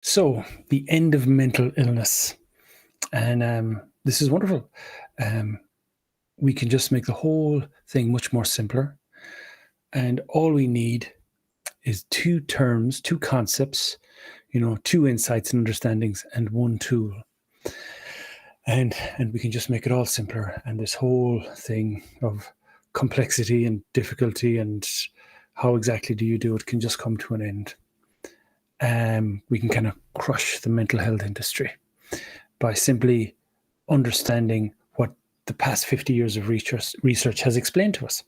So, the end of mental illness. And this is wonderful. Um, we can just make the whole thing much more simpler. And all we need is two terms, two concepts, two insights and understandings, and one tool. And we can just make it all simpler. And this whole thing of complexity and difficulty and how exactly do you do it can just come to an end. We can kind of crush the mental health industry by simply understanding what the past 50 years of research has explained to us.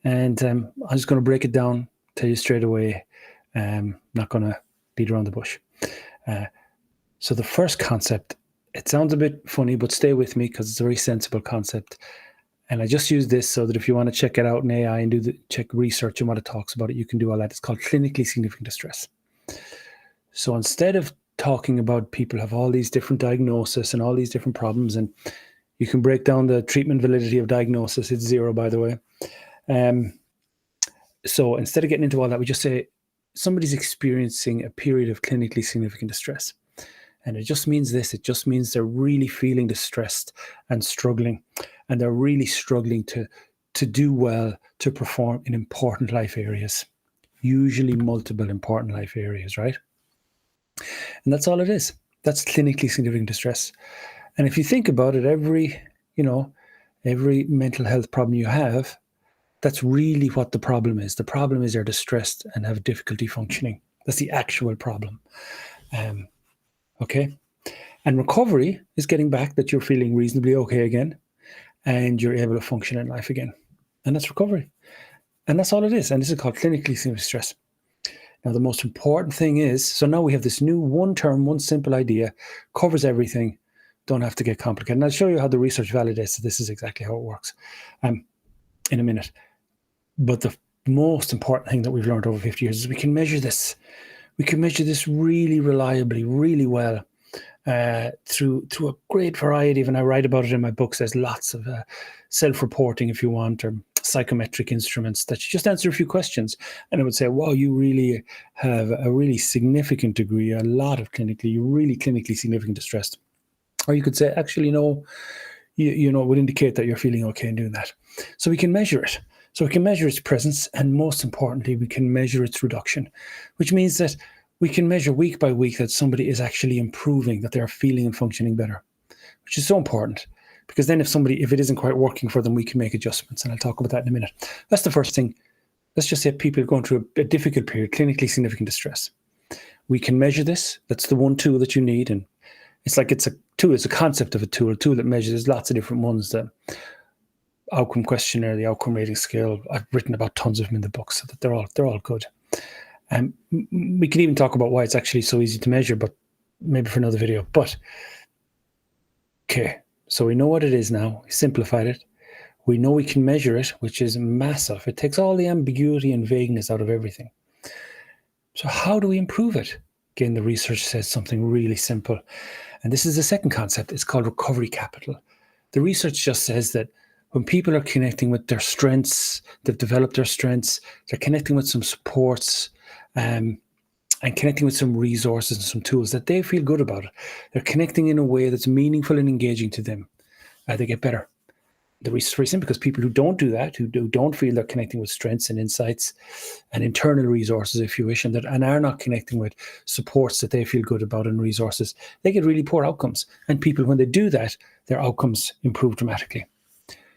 And I'm just going to break it down, tell you straight away. Not going to beat around the bush. So the first concept, it sounds a bit funny, but stay with me because it's a very sensible concept. And I just use this so that if you want to check it out in AI and check research and what it talks about it, you can do all that. It's called clinically significant distress. So instead of talking about people have all these different diagnoses and all these different problems, and you can break down the treatment validity of diagnosis. It's 0, by the way. So instead of getting into all that, we just say somebody's experiencing a period of clinically significant distress. And it just means this. It just means they're really feeling distressed and struggling. And they're really struggling to do well, to perform in important life areas, usually multiple important life areas, right? And that's all it is. That's clinically significant distress. And if you think about it, every mental health problem you have, that's really what the problem is. The problem is they're distressed and have difficulty functioning. That's the actual problem. Okay. And recovery is getting back that you're feeling reasonably okay again and you're able to function in life again. And that's recovery. And that's all it is. And this is called clinically significant distress. Now, the most important thing is, so now we have this new one term, one simple idea, covers everything, don't have to get complicated. And I'll show you how the research validates that this is exactly how it works in a minute. But the most important thing that we've learned over 50 years is we can measure this. We can measure this really reliably, really well through a great variety of, and I write about it in my books, there's lots of self-reporting, if you want, or psychometric instruments that you just answer a few questions and it would say, wow, you really have a really significant degree, a lot of you're really clinically significant distressed. Or you could say, actually, no, it would indicate that you're feeling okay in doing that. So we can measure it. So we can measure its presence, and most importantly, we can measure its reduction, which means that we can measure week by week that somebody is actually improving, that they're feeling and functioning better, which is so important. Because then if it isn't quite working for them, we can make adjustments. And I'll talk about that in a minute. That's the first thing. Let's just say people are going through a difficult period, clinically significant distress. We can measure this. That's the one tool that you need. And it's like it's a tool, it's a concept of a tool that measures. There's lots of different ones. The outcome questionnaire, the outcome rating scale. I've written about tons of them in the book, so that they're all good. And we can even talk about why it's actually so easy to measure, but maybe for another video. But okay. So we know what it is now. We simplified it. We know we can measure it, which is massive. It takes all the ambiguity and vagueness out of everything. So how do we improve it? Again, the research says something really simple. And this is the second concept. It's called recovery capital. The research just says that when people are connecting with their strengths, they've developed their strengths, they're connecting with some supports, and connecting with some resources and some tools that they feel good about it. They're connecting in a way that's meaningful and engaging to them. They get better. The reason is very simple, because people who don't do that, who don't feel they're connecting with strengths and insights and internal resources, if you wish, and are not connecting with supports that they feel good about and resources, they get really poor outcomes. And people, when they do that, their outcomes improve dramatically.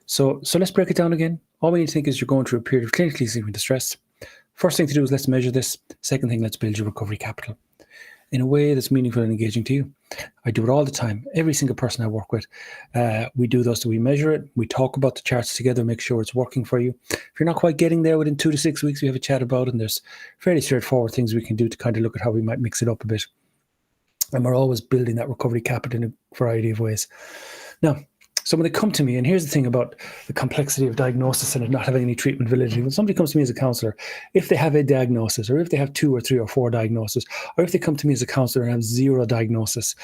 So let's break it down again. All we need to think is you're going through a period of clinically significant distress. First thing to do is let's measure this. Second thing, let's build your recovery capital in a way that's meaningful and engaging to you. I do it all the time. Every single person I work with, we do those. So we measure it. We talk about the charts together, make sure it's working for you. If you're not quite getting there within 2 to 6 weeks, we have a chat about it. And there's fairly straightforward things we can do to kind of look at how we might mix it up a bit. And we're always building that recovery capital in a variety of ways. Now, so when they come to me, and here's the thing about the complexity of diagnosis and it not having any treatment validity. When somebody comes to me as a counselor, if they have a diagnosis, or if they have 2 or 3 or 4 diagnoses, or if they come to me as a counselor and have 0 diagnosis,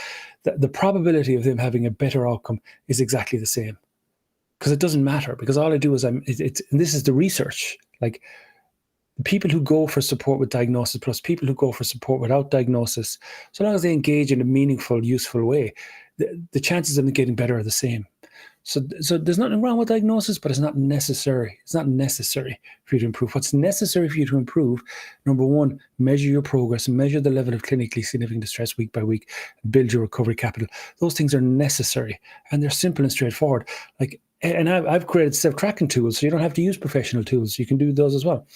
the probability of them having a better outcome is exactly the same. Because it doesn't matter, because all I do is and this is the research. Like, People who go for support with diagnosis plus people who go for support without diagnosis, so long as they engage in a meaningful, useful way, the chances of them getting better are the same. So there's nothing wrong with diagnosis, but it's not necessary. It's not necessary for you to improve. What's necessary for you to improve, number one, measure your progress, measure the level of clinically significant distress week by week, build your recovery capital. Those things are necessary, and they're simple and straightforward. And I've created self-tracking tools, so you don't have to use professional tools. You can do those as well,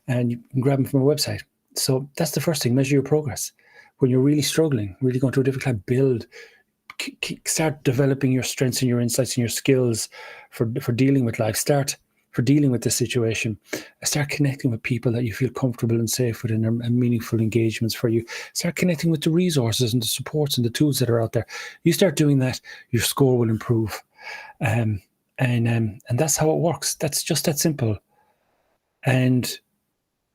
and you can grab them from our website. So that's the first thing, measure your progress. When you're really struggling, really going through a difficult time, start developing your strengths and your insights and your skills for dealing with life. Start for dealing with the situation. Start connecting with people that you feel comfortable and safe with and meaningful engagements for you. Start connecting with the resources and the supports and the tools that are out there. You start doing that, your score will improve. And that's how it works. That's just that simple. And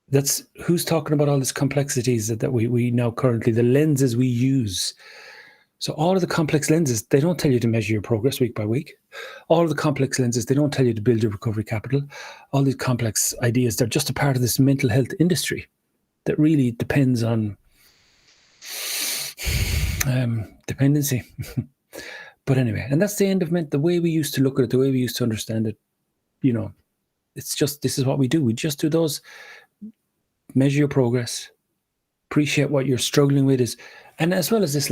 that's who's talking about all these complexities that we now currently, the lenses we use. So all of the complex lenses, they don't tell you to measure your progress week by week. All of the complex lenses, they don't tell you to build your recovery capital. All these complex ideas, they're just a part of this mental health industry that really depends on dependency. But anyway, and that's the end of the way we used to look at it, the way we used to understand it. It's just, this is what we do. We just do those, measure your progress, appreciate what you're struggling with and as well as this,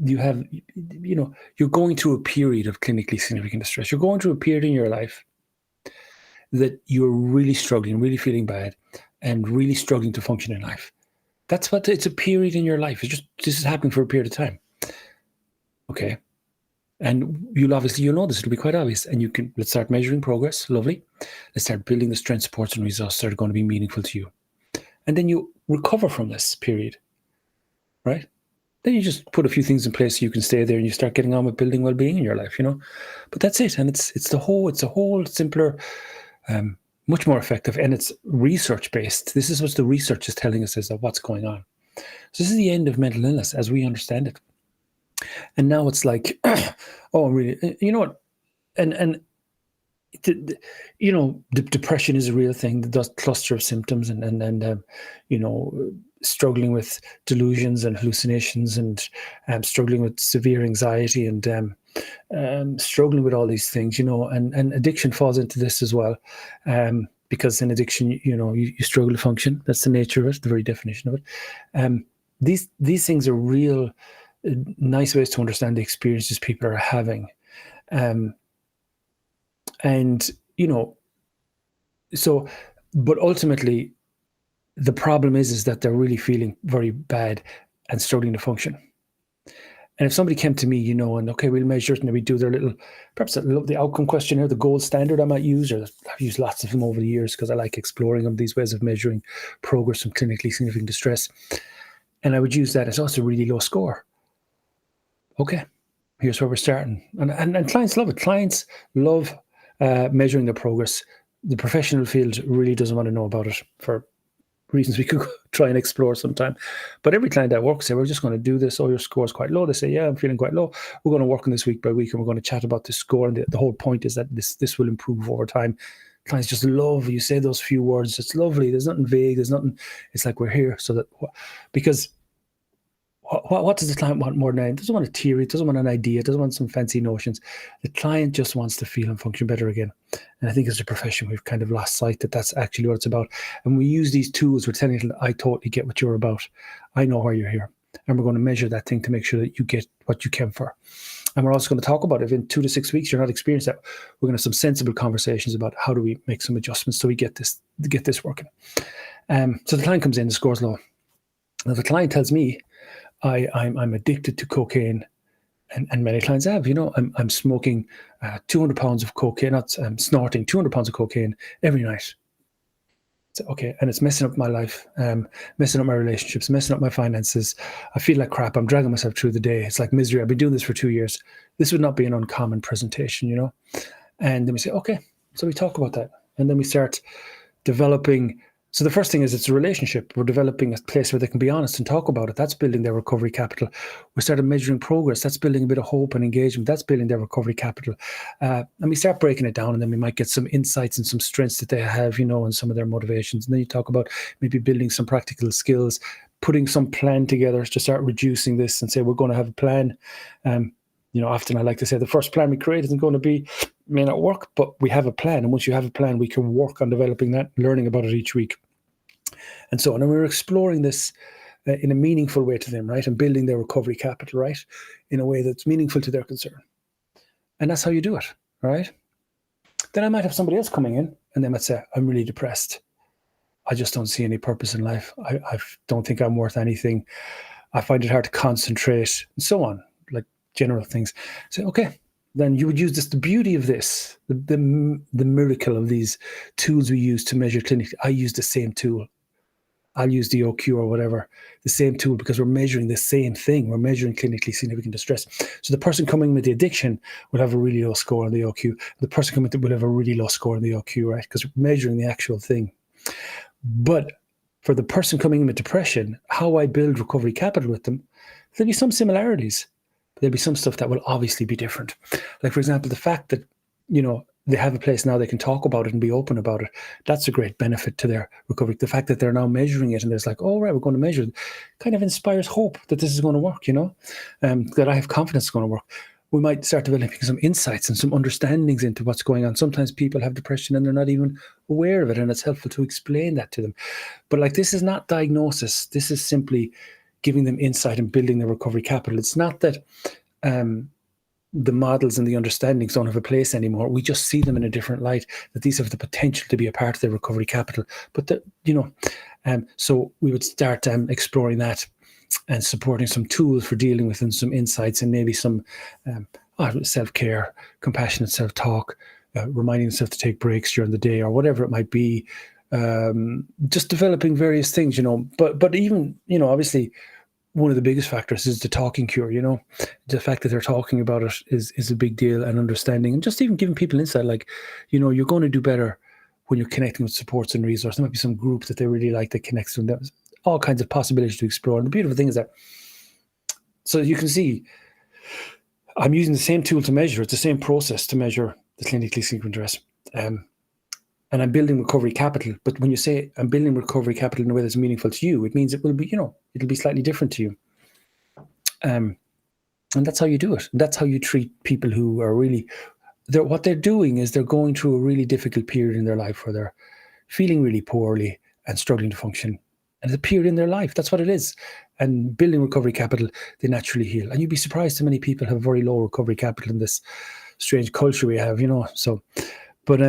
you're going through a period of clinically significant distress. You're going through a period in your life that you're really struggling, really feeling bad, and really struggling to function in life. That's what it's a period in your life. This is happening for a period of time. Okay. And you'll know this, it'll be quite obvious. And let's start measuring progress. Lovely. Let's start building the strength, supports, and resources that are going to be meaningful to you. And then you recover from this period, right? Then you just put a few things in place so you can stay there and you start getting on with building well-being in your life, But that's it. And it's a whole simpler, much more effective, and it's research-based. This is what the research is telling us is that what's going on. So this is the end of mental illness as we understand it. And now it's like, oh, really, you know what? And depression is a real thing. The cluster of symptoms and struggling with delusions and hallucinations and struggling with severe anxiety and struggling with all these things, and addiction falls into this as well. Because in addiction, you struggle to function. That's the nature of it, the very definition of it. These things are real nice ways to understand the experiences people are having. But ultimately, the problem is that they're really feeling very bad and struggling to function. And if somebody came to me, and okay, we'll measure it, and we do perhaps the outcome questionnaire, the gold standard I might use, or I've used lots of them over the years because I like exploring them, these ways of measuring progress from clinically significant distress. And I would use that as also a really low score. Okay, here's where we're starting. And clients love it. Clients love measuring their progress. The professional field really doesn't want to know about it for reasons we could try and explore sometime. But every client that works there, we're just going to do this. Oh, your score is quite low. They say, yeah, I'm feeling quite low. We're going to work on this week by week, and we're going to chat about this score. And the whole point is that this will improve over time. Clients just love, you say those few words. It's lovely. There's nothing vague. There's nothing. It's like we're here because what does the client want more than anything? Doesn't want a theory, doesn't want an idea, doesn't want some fancy notions. The client just wants to feel and function better again. And I think as a profession, we've kind of lost sight that that's actually what it's about. And we use these tools, we're telling you, I totally get what you're about. I know why you're here. And we're going to measure that thing to make sure that you get what you came for. And we're also going to talk about if in 2 to 6 weeks you're not experienced that, we're going to have some sensible conversations about how do we make some adjustments so we get this working. So the client comes in, the score's low. Now the client tells me, I'm addicted to cocaine, and many clients have. I'm smoking 200 pounds of cocaine. I'm snorting 200 pounds of cocaine every night. So, okay, and it's messing up my life, messing up my relationships, messing up my finances. I feel like crap. I'm dragging myself through the day. It's like misery. I've been doing this for 2 years. This would not be an uncommon presentation, And then we say, okay, so we talk about that, and then we start developing So the first thing is it's a relationship. We're developing a place where they can be honest and talk about it. That's building their recovery capital. We started measuring progress. That's building a bit of hope and engagement. That's building their recovery capital. And we start breaking it down, and then we might get some insights and some strengths that they have, and some of their motivations. And then you talk about maybe building some practical skills, putting some plan together to start reducing this and say, we're going to have a plan. Often I like to say the first plan we create isn't going to may not work, but we have a plan. And once you have a plan, we can work on developing that, learning about it each week. And so on. And we're exploring this in a meaningful way to them, right? And building their recovery capital, right? In a way that's meaningful to their concern. And that's how you do it, right? Then I might have somebody else coming in and they might say, I'm really depressed. I just don't see any purpose in life. I don't think I'm worth anything. I find it hard to concentrate and so on, like general things. So, okay, then you would use this, the beauty of this, the miracle of these tools we use to measure clinically. I use the same tool. I'll use the OQ or whatever, the same tool, because we're measuring the same thing. We're measuring clinically significant distress. So the person coming with the addiction will have a really low score on the OQ. The person coming with will have a really low score on the OQ, right? Because we're measuring the actual thing. But for the person coming in with depression, how I build recovery capital with them, there'll be some similarities. But there'll be some stuff that will obviously be different. Like, for example, the fact that, they have a place now they can talk about it and be open about it. That's a great benefit to their recovery. The fact that they're now measuring it and there's like, oh, right, we're going to measure it, kind of inspires hope that this is going to work, that I have confidence it's going to work. We might start developing some insights and some understandings into what's going on. Sometimes people have depression and they're not even aware of it, and it's helpful to explain that to them. But this is not diagnosis. This is simply giving them insight and building their recovery capital. It's not that the models and the understandings don't have a place anymore. We just see them in a different light, that these have the potential to be a part of their recovery capital. But, so we would start exploring that and supporting some tools for dealing with, and some insights, and maybe some self-care, compassionate self-talk, reminding themselves to take breaks during the day or whatever it might be. Just developing various things, but even, obviously, one of the biggest factors is the talking cure, the fact that they're talking about it is a big deal, and understanding, and just even giving people insight, you're going to do better when you're connecting with supports and resources. There might be some group that they really like that connects to them. There's all kinds of possibilities to explore. And the beautiful thing is that, so you can see, I'm using the same tool to measure. It's the same process to measure the clinically significant stress. And I'm building recovery capital. But when you say I'm building recovery capital in a way that's meaningful to you, it means it will be, it'll be slightly different to you. And that's how you do it. That's how you treat people who are really, what they're doing is they're going through a really difficult period in their life where they're feeling really poorly and struggling to function. And it's a period in their life. That's what it is. And building recovery capital, they naturally heal. And you'd be surprised how many people have very low recovery capital in this strange culture we have, So, but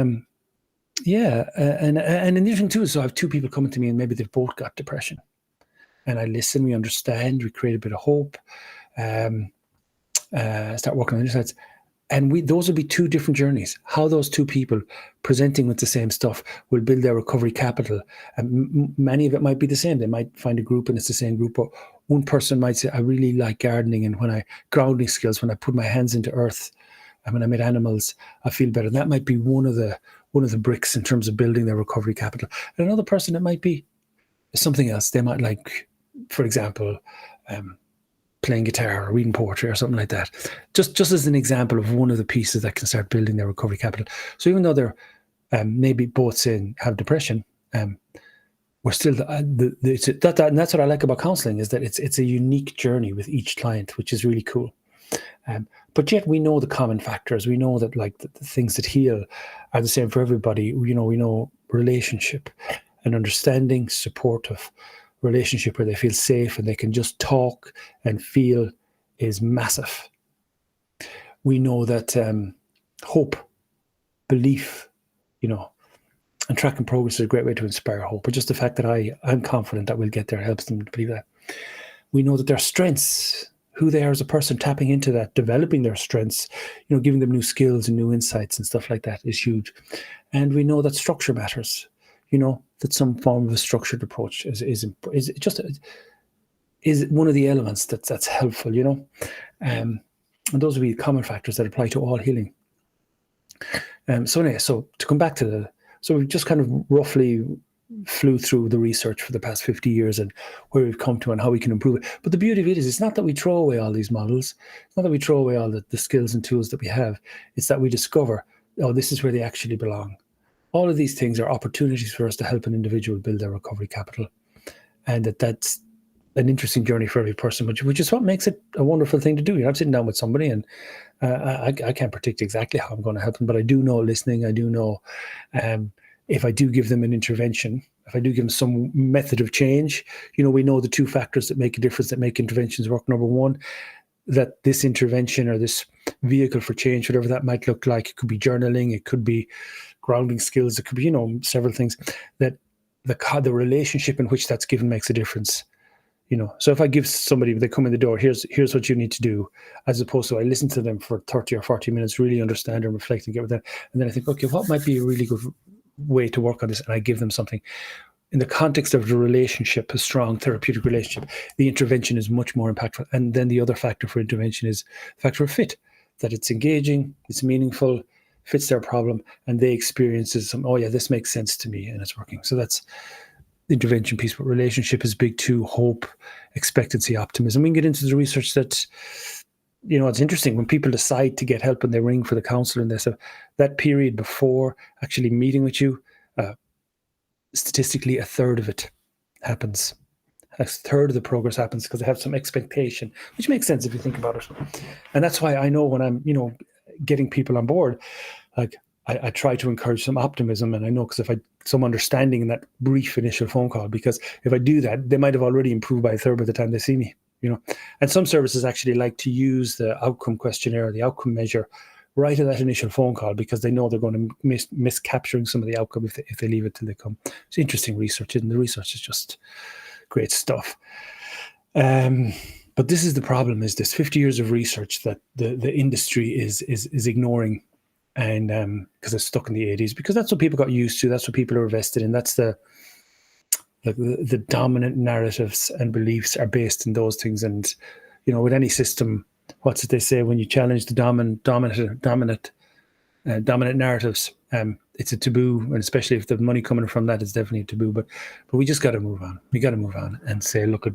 yeah, and in addition too, so I have two people coming to me and maybe they've both got depression. And I listen, we understand, we create a bit of hope, start working on insights. And those will be two different journeys. How those two people presenting with the same stuff will build their recovery capital. And many of it might be the same. They might find a group and it's the same group. But one person might say, I really like gardening, and grounding skills, when I put my hands into earth and when I meet animals, I feel better. And that might be one of the bricks in terms of building their recovery capital. And another person, it might be something else. They might like, for example, playing guitar or reading poetry or something like that. Just as an example of one of the pieces that can start building their recovery capital. So even though they're maybe both saying have depression, we're still and that's what I like about counselling, is that it's a unique journey with each client, which is really cool. But yet we know the common factors. We know that the things that heal are the same for everybody. We know relationship and understanding, supportive relationship where they feel safe and they can just talk and feel is massive. We know that hope, belief, and tracking progress is a great way to inspire hope. But just the fact that I'm confident that we'll get there helps them to believe that. We know that their strengths, who they are as a person, tapping into that, developing their strengths, giving them new skills and new insights and stuff like that is huge. And we know that structure matters. That some form of a structured approach is one of the elements that's helpful. And those would be common factors that apply to all healing. So to come back to so we've just kind of roughly flew through the research for the past 50 years and where we've come to and how we can improve it. But the beauty of it is, it's not that we throw away all these models. It's not that we throw away all the skills and tools that we have. It's that we discover, oh, this is where they actually belong. All of these things are opportunities for us to help an individual build their recovery capital. And that's an interesting journey for every person, which is what makes it a wonderful thing to do. I'm sitting down with somebody, and I can't predict exactly how I'm going to help them, but I do know listening. I do know if I do give them an intervention, if I do give them some method of change, we know the two factors that make a difference, that make interventions work. Number one, that this intervention or this vehicle for change, whatever that might look like, it could be journaling, it could be grounding skills, it could be, several things, that the relationship in which that's given makes a difference. So if I give somebody, they come in the door, here's what you need to do, as opposed to I listen to them for 30 or 40 minutes, really understand and reflect and get with them. And then I think, okay, what might be a really good way to work on this? And I give them something. In the context of the relationship, a strong therapeutic relationship, the intervention is much more impactful. And then the other factor for intervention is the factor of fit, that it's engaging, it's meaningful, fits their problem, and they experience some, oh yeah, this makes sense to me and it's working. So that's the intervention piece. But relationship is big too: hope, expectancy, optimism. We can get into the research that, it's interesting when people decide to get help and they ring for the counselor and they say that period before actually meeting with you, statistically, a third of it happens. A third of the progress happens because they have some expectation, which makes sense if you think about it. And that's why I know when I'm, getting people on board, like I try to encourage some optimism. And I know because if some understanding in that brief initial phone call, because if I do that, they might have already improved by a third by the time they see me, And some services actually like to use the outcome questionnaire, the outcome measure, right at that initial phone call, because they know they're going to miss capturing some of the outcome if they leave it till they come. It's interesting research, and the research is just great stuff. But this is the problem: is this 50 years of research that the industry is ignoring, and because it's stuck in the 80s, because that's what people got used to, that's what people are invested in, that's the dominant narratives and beliefs are based in those things. And with any system, what's it they say, when you challenge the dominant narratives, it's a taboo, and especially if the money coming from that is definitely a taboo. But we just got to move on. We got to move on and say, look,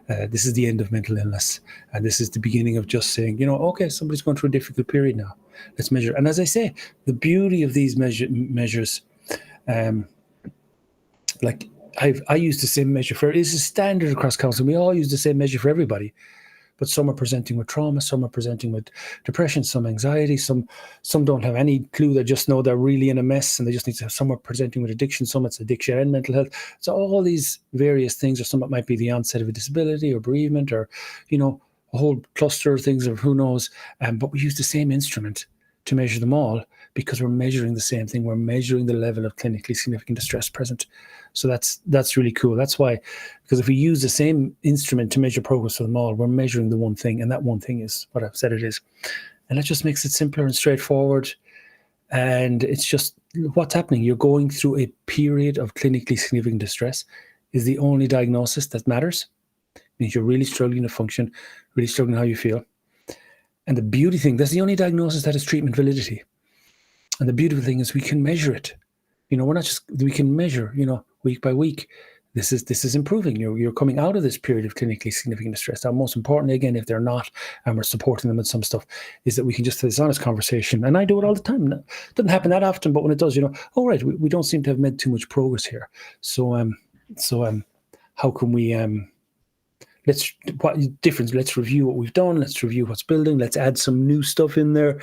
this is the end of mental illness, and this is the beginning of just saying, okay, somebody's going through a difficult period now. Let's measure. And as I say, the beauty of these measures, like I use the same measure for, it's a standard across counselling. We all use the same measure for everybody. But some are presenting with trauma, some are presenting with depression, some anxiety, some don't have any clue. They just know they're really in a mess and they just need to have. Some are presenting with addiction, some it's addiction and mental health. So all these various things, or some it might be the onset of a disability or bereavement, or a whole cluster of things, or who knows. But we use the same instrument to measure them all, because we're measuring the same thing. We're measuring the level of clinically significant distress present. So that's really cool. That's why, because if we use the same instrument to measure progress for them all, we're measuring the one thing, and that one thing is what I've said it is. And that just makes it simpler and straightforward. And it's just what's happening. You're going through a period of clinically significant distress is the only diagnosis that matters. It means you're really struggling to function, really struggling how you feel. And the beauty thing, that's the only diagnosis that has treatment validity. And the beautiful thing is we can measure it. We're not just, we can measure, week by week. This is improving. You're coming out of this period of clinically significant distress. Now, most importantly, again, if they're not, and we're supporting them in some stuff, is that we can just have this honest conversation. And I do it all the time. It doesn't happen that often, but when it does, oh, right, we don't seem to have made too much progress here. So how can we, let's review what we've done. Let's review what's building. Let's add some new stuff in there.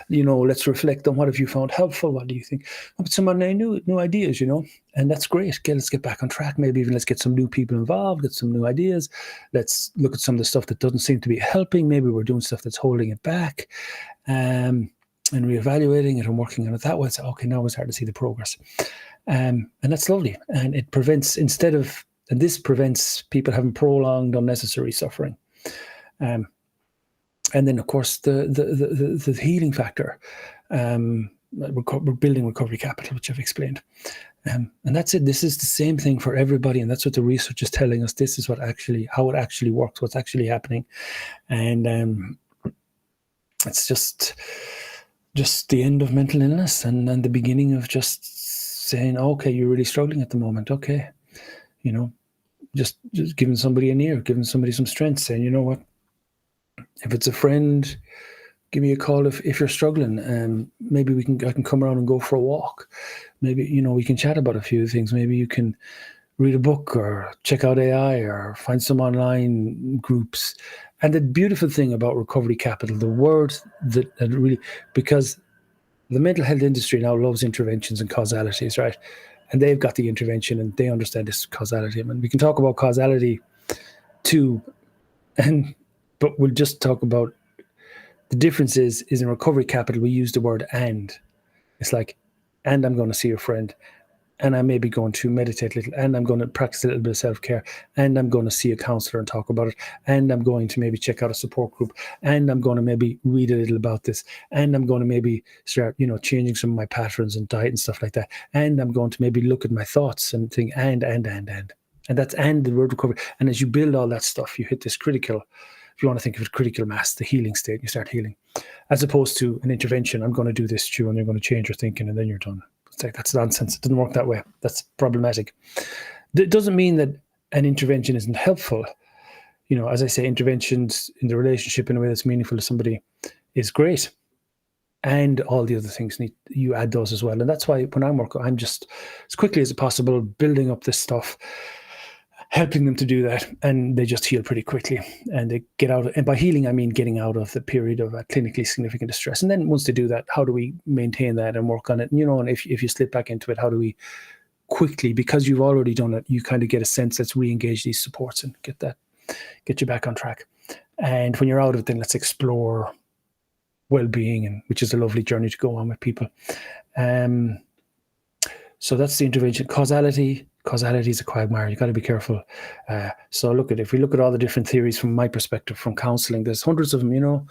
Let's reflect on what have you found helpful. What do you think? Some new ideas, and that's great. Let's get back on track. Maybe even let's get some new people involved, get some new ideas. Let's look at some of the stuff that doesn't seem to be helping. Maybe we're doing stuff that's holding it back, and reevaluating it and working on it that way. So, okay, now we start to see the progress. And that's lovely. And it prevents, this prevents people having prolonged unnecessary suffering. And then, of course, the healing factor. We're building recovery capital, which I've explained. And that's it. This is the same thing for everybody. And that's what the research is telling us. This is how it actually works, what's actually happening. And it's just the end of mental illness and the beginning of just saying, okay, you're really struggling at the moment. Okay. Just giving somebody an ear, giving somebody some strength, saying, you know what, if it's a friend, give me a call if you're struggling. Maybe I can come around and go for a walk. Maybe, we can chat about a few things. Maybe you can read a book or check out AI or find some online groups. And the beautiful thing about Recovery Capital, the word that really, because the mental health industry now loves interventions and causalities, right? And they've got the intervention and they understand this causality. I mean, we can talk about causality too, but we'll just talk about the difference is in Recovery Capital, we use the word and. It's like, and I'm going to see a friend, and I may be going to meditate a little, and I'm going to practice a little bit of self-care, and I'm going to see a counselor and talk about it, and I'm going to maybe check out a support group, and I'm going to maybe read a little about this, and I'm going to maybe start, changing some of my patterns and diet and stuff like that, and I'm going to maybe look at my thoughts and think, and that's and the word recovery. And as you build all that stuff, you hit this critical, if you want to think of it, critical mass, the healing state, you start healing. As opposed to an intervention, I'm going to do this to you and you're going to change your thinking and then you're done. It's like, that's nonsense. It doesn't work that way. That's problematic. It doesn't mean that an intervention isn't helpful. As I say, interventions in the relationship in a way that's meaningful to somebody is great. And all the other things, you add those as well. And that's why when I'm working, I'm just, as quickly as possible, building up this stuff, helping them to do that, and they just heal pretty quickly, and they get out of, and by healing I mean getting out of the period of clinically significant distress. And then once they do that, how do we maintain that and work on it? And if you slip back into it, how do we quickly, because you've already done it, you kind of get a sense, let's re-engage these supports and get you back on track. And when you're out of it, then let's explore well-being, and which is a lovely journey to go on with people. So that's the intervention. Causality is a quagmire. You got to be careful. So if we look at all the different theories from my perspective, from counseling, there's hundreds of them,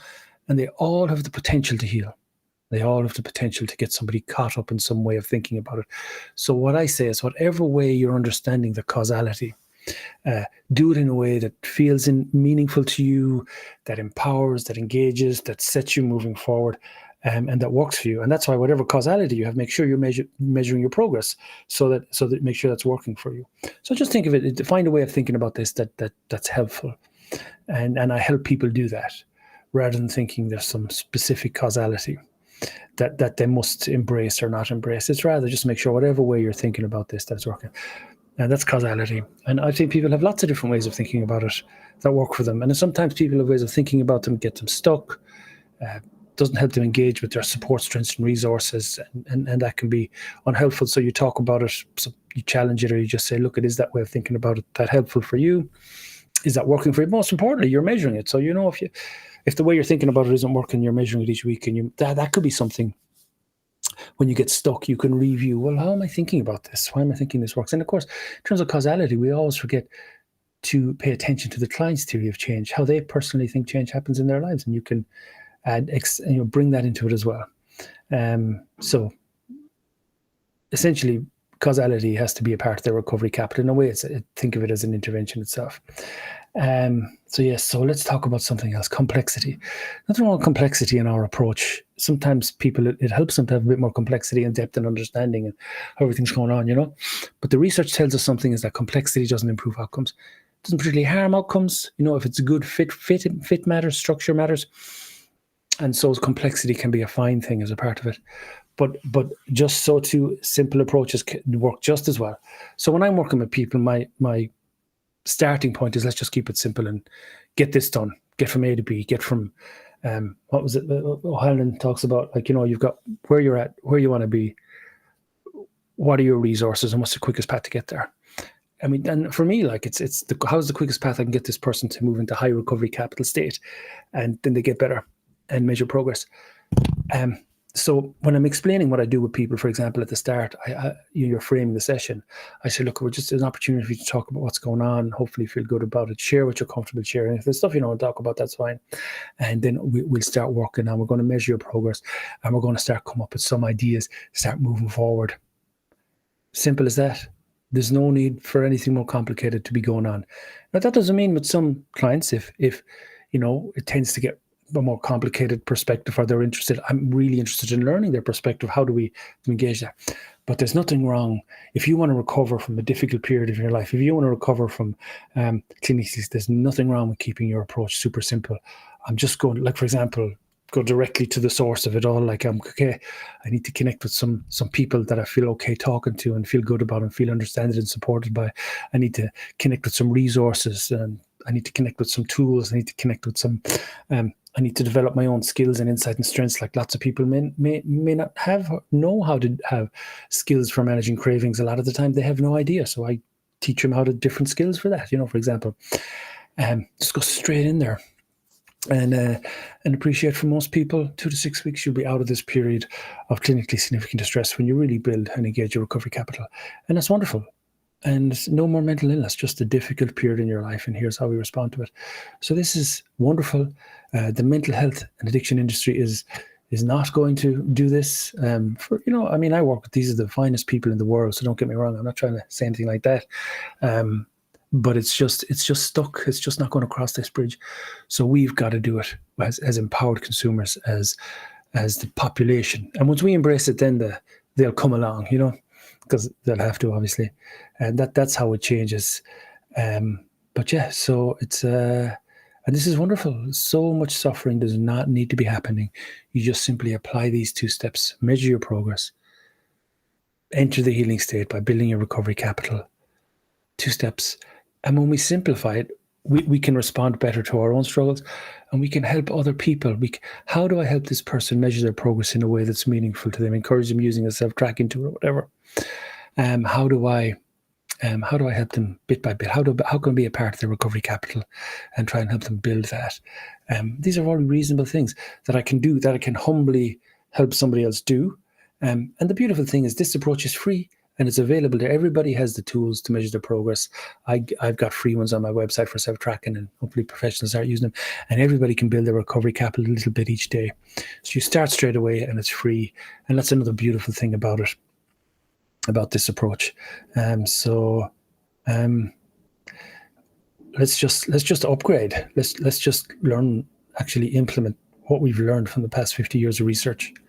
and they all have the potential to heal. They all have the potential to get somebody caught up in some way of thinking about it. So what I say is, whatever way you're understanding the causality, do it in a way that feels meaningful to you, that empowers, that engages, that sets you moving forward. And that works for you. And that's why whatever causality you have, make sure you're measuring your progress so that make sure that's working for you. So just think of it, find a way of thinking about this that's helpful. And I help people do that rather than thinking there's some specific causality that they must embrace or not embrace. It's rather just make sure whatever way you're thinking about this, that's working. And that's causality. And I think people have lots of different ways of thinking about it that work for them. And sometimes people have ways of thinking about them, get them stuck, doesn't help them engage with their support, strengths, and resources, and that can be unhelpful. So you talk about it, so you challenge it, or you just say, look, it is that way of thinking about it that helpful for you? Is that working for you? Most importantly, you're measuring it. So if the way you're thinking about it isn't working, you're measuring it each week, and that could be something. When you get stuck, you can review, well, how am I thinking about this? Why am I thinking this works? And of course, in terms of causality, we always forget to pay attention to the client's theory of change, how they personally think change happens in their lives, and you can bring that into it as well. So essentially, causality has to be a part of the Recovery Capital. In a way, think of it as an intervention itself. So let's talk about something else, complexity. Nothing wrong with complexity in our approach. Sometimes people, it helps them to have a bit more complexity and depth and understanding and how everything's going on, But the research tells us something is that complexity doesn't improve outcomes. It doesn't particularly harm outcomes. If it's a good fit matters, structure matters. And so complexity can be a fine thing as a part of it. But just so too, simple approaches can work just as well. So when I'm working with people, my starting point is, let's just keep it simple and get this done. Get from A to B, get from, what was it? O'Halloran talks about, you've got where you're at, where you want to be, what are your resources, and what's the quickest path to get there? I mean, and for me, how's the quickest path I can get this person to move into high recovery capital state, and then they get better and measure progress. So when I'm explaining what I do with people, for example, at the start, you're framing the session. I say, look, we're just an opportunity for you to talk about what's going on. Hopefully feel good about it. Share what you're comfortable sharing. If there's stuff you don't want to talk about, that's fine. And then we'll start working on, we're going to measure your progress, and we're going to start come up with some ideas, start moving forward. Simple as that. There's no need for anything more complicated to be going on. Now, that doesn't mean with some clients, if it tends to get a more complicated perspective, or they're interested. I'm really interested in learning their perspective. How do we engage that? But there's nothing wrong if you want to recover from a difficult period of your life. If you want to recover from clinically, there's nothing wrong with keeping your approach super simple. I'm just going, like, for example, go directly to the source of it all. Like, okay, I need to connect with some people that I feel okay talking to and feel good about and feel understood and supported by. I need to connect with some resources, and I need to connect with some tools. I need to connect with some I need to develop my own skills and insight and strengths. Like, lots of people may not know how to have skills for managing cravings. A lot of the time they have no idea. So I teach them how to different skills for that. For example, just go straight in there. And appreciate, for most people, 2 to 6 weeks, you'll be out of this period of clinically significant distress when you really build and engage your recovery capital. And that's wonderful. And no more mental illness, just a difficult period in your life. And here's how we respond to it. So this is wonderful. The mental health and addiction industry is not going to do this. I work with, these are the finest people in the world. So don't get me wrong. I'm not trying to say anything like that. But it's just stuck. It's just not going to cross this bridge. So we've got to do it as empowered consumers, as the population. And once we embrace it, then they'll come along, because they'll have to, obviously. And that's how it changes. But yeah, so it's and this is wonderful. So much suffering does not need to be happening. You just simply apply these 2 steps, measure your progress, enter the healing state by building your recovery capital. 2 steps. And when we simplify it, we can respond better to our own struggles, and we can help other people. How do I help this person measure their progress in a way that's meaningful to them? Encourage them using a self-tracking tool or whatever. How do I help them bit by bit? How can I be a part of their recovery capital and try and help them build that? These are all reasonable things that I can do, that I can humbly help somebody else do. And the beautiful thing is, this approach is free. And it's available there. Everybody has the tools to measure their progress. I've got free ones on my website for self-tracking, and hopefully professionals start using them. And everybody can build their recovery capital a little bit each day. So you start straight away, and it's free. And that's another beautiful thing about it, about this approach. Let's just upgrade. Let's just learn, actually implement what we've learned from the past 50 years of research.